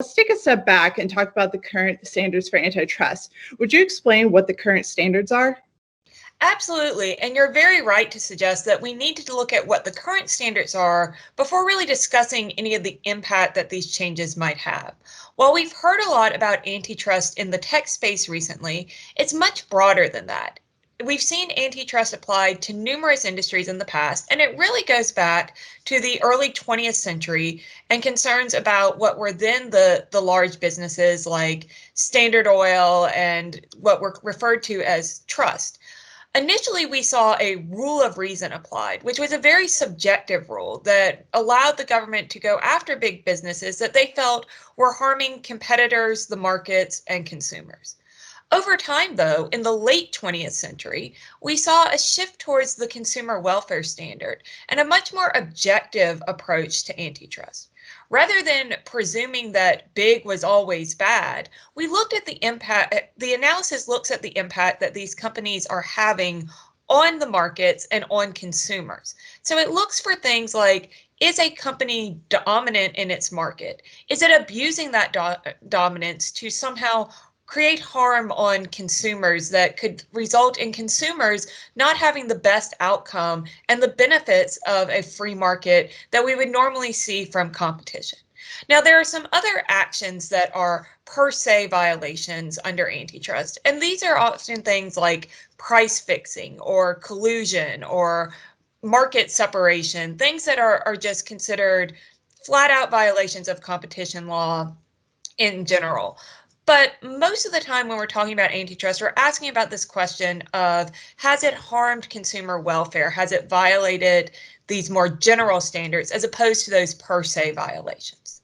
Let's take a step back and talk about the current standards for antitrust. Would you explain what the current standards are? Absolutely. And you're very right to suggest that we need to look at what the current standards are before really discussing any of the impact that these changes might have. While we've heard a lot about antitrust in the tech space recently, it's much broader than that. We've seen antitrust applied to numerous industries in the past, and it really goes back to the early 20th century and concerns about what were then the large businesses like Standard Oil and what were referred to as trust. Initially, we saw a rule of reason applied, which was a very subjective rule that allowed the government to go after big businesses that they felt were harming competitors, the markets, and consumers. Over time, though, in the late 20th century, we saw a shift towards the consumer welfare standard and a much more objective approach to antitrust. Rather than presuming that big was always bad, we looked at the impact, the analysis looks at the impact that these companies are having on the markets and on consumers. So it looks for things like, is a company dominant in its market? Is it abusing that dominance to somehow create harm on consumers that could result in consumers not having the best outcome and the benefits of a free market that we would normally see from competition? Now, there are some other actions that are per se violations under antitrust, and these are often things like price fixing or collusion or market separation, things that are just considered flat out violations of competition law in general. But most of the time when we're talking about antitrust, we're asking about this question of, has it harmed consumer welfare? Has it violated these more general standards as opposed to those per se violations?